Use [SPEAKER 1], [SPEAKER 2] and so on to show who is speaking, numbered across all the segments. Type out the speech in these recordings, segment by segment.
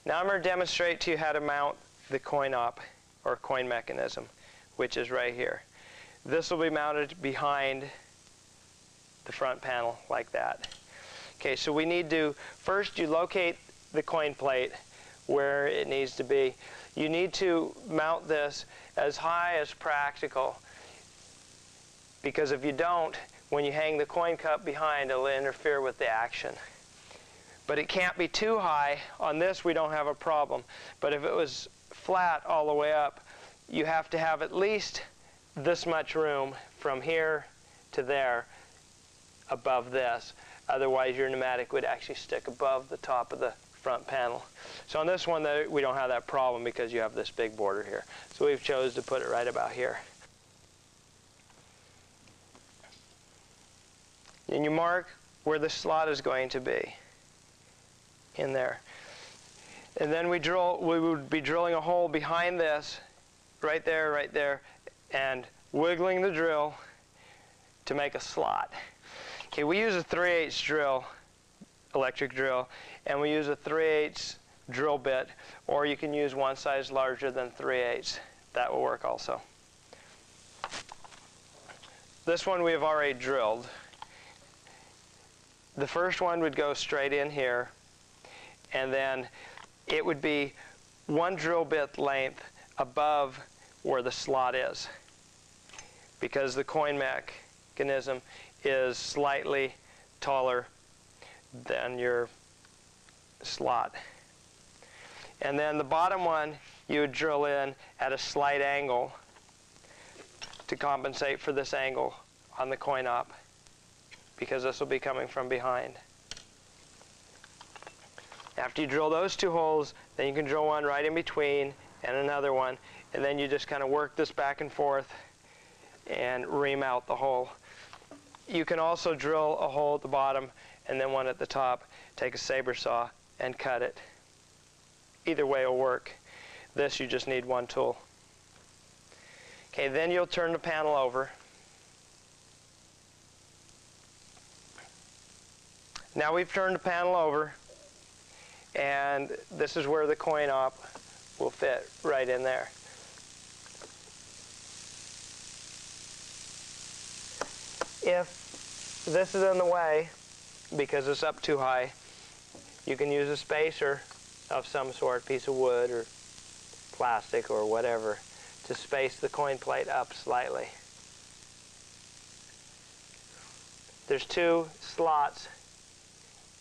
[SPEAKER 1] Now I'm going to demonstrate to you how to mount the coin op or coin mechanism, which is right here. This will be mounted behind the front panel like that. Okay, so we need to, first you locate the coin plate where it needs to be. You need to mount this as high as practical, because if you don't, when you hang the coin cup behind, it'll interfere with the action. But it can't be too high. On this we don't have a problem, but if it was flat all the way up, you have to have at least this much room from here to there above this. Otherwise your pneumatic would actually stick above the top of the front panel. So on this one we don't have that problem because you have this big border here. So we've chose to put it right about here. And you mark where the slot is going to be in there. And then we would be drilling a hole behind this, right there, and wiggling the drill to make a slot. Okay, we use a 3/8 drill, electric drill, and we use a 3/8 drill bit, or you can use one size larger than 3/8. That will work also. This one we have already drilled. The first one would go straight in here, and then it would be one drill bit length above where the slot is, because the coin mechanism is slightly taller than your slot. And then the bottom one you would drill in at a slight angle to compensate for this angle on the coin op, because this will be coming from behind. After you drill those two holes, then you can drill one right in between and another one, and then you just kind of work this back and forth and ream out the hole. You can also drill a hole at the bottom and then one at the top. Take a saber saw and cut it. Either way will work. This you just need one tool. Okay, then you'll turn the panel over. Now we've turned the panel over, and this is where the coin op will fit right in there. If this is in the way because it's up too high, you can use a spacer of some sort, piece of wood or plastic or whatever, to space the coin plate up slightly. There's two slots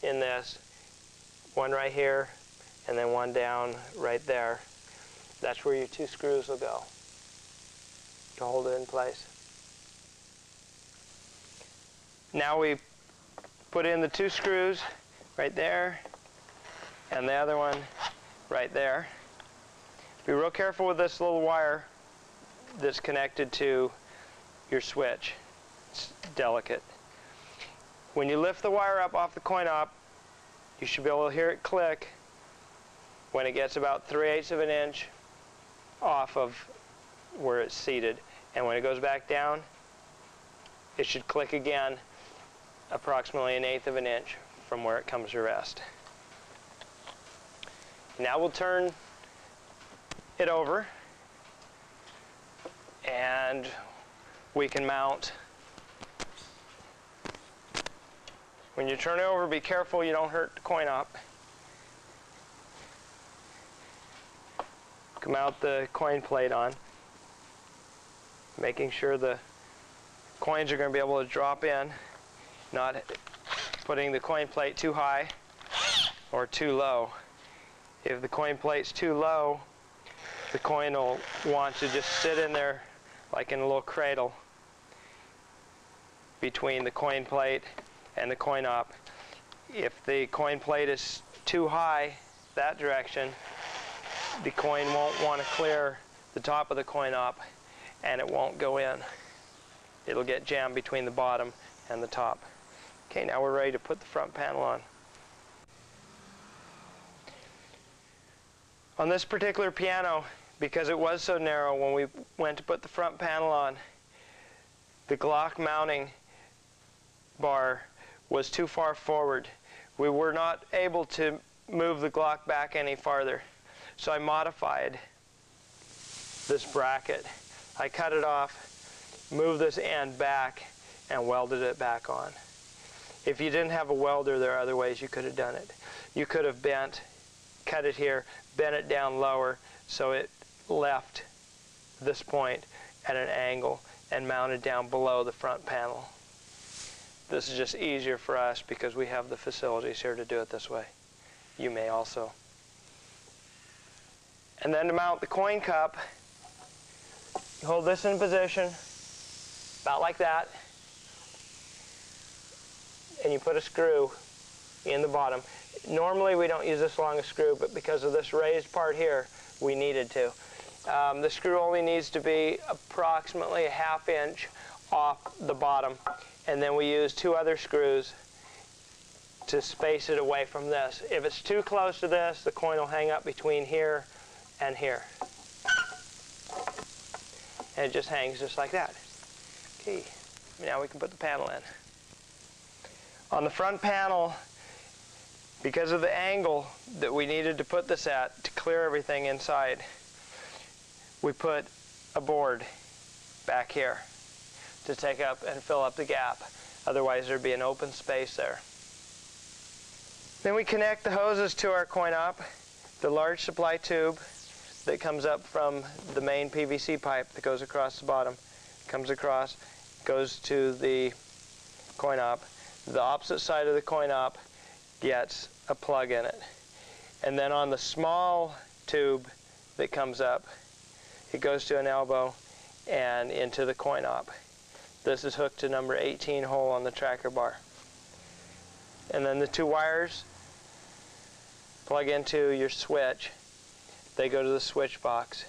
[SPEAKER 1] in this, one right here and then one down right there. That's where your two screws will go to hold it in place. Now we put in the two screws right there and the other one right there. Be real careful with this little wire that's connected to your switch. It's delicate. When you lift the wire up off the coin op, you should be able to hear it click when it gets about 3/8 of an inch off of where it's seated. And when it goes back down, it should click again approximately 1/8 of an inch from where it comes to rest. Now we'll turn it over and we can mount. When you turn it over, be careful you don't hurt the coin op. You can mount the coin plate on, making sure the coins are going to be able to drop in, not putting the coin plate too high or too low. If the coin plate's too low, the coin will want to just sit in there like in a little cradle between the coin plate and the coin op. If the coin plate is too high that direction, the coin won't want to clear the top of the coin op and it won't go in. It'll get jammed between the bottom and the top. Okay, now we're ready to put the front panel on. On this particular piano, because it was so narrow when we went to put the front panel on, the Glock mounting bar was too far forward. We were not able to move the Glock back any farther. So I modified this bracket. I cut it off, moved this end back, and welded it back on. If you didn't have a welder, there are other ways you could have done it. You could have cut it here, bent it down lower so it left this point at an angle and mounted down below the front panel. This is just easier for us because we have the facilities here to do it this way. You may also. And then to mount the coin cup, you hold this in position, about like that, and you put a screw in the bottom. Normally we don't use this long a screw, but because of this raised part here, we needed to. The screw only needs to be approximately a ½ inch off the bottom, and then we use 2 other screws to space it away from this. If it's too close to this, the coin will hang up between here and here. And it just hangs just like that. Okay, now we can put the panel in. On the front panel, because of the angle that we needed to put this at to clear everything inside, we put a board back here to take up and fill up the gap. Otherwise there'd be an open space there. Then we connect the hoses to our coin op, the large supply tube that comes up from the main PVC pipe that goes across the bottom, comes across, goes to the coin op. The opposite side of the coin op gets a plug in it. And then on the small tube that comes up, it goes to an elbow and into the coin op. This is hooked to number 18 hole on the tracker bar. And then the 2 wires plug into your switch. They go to the switch box.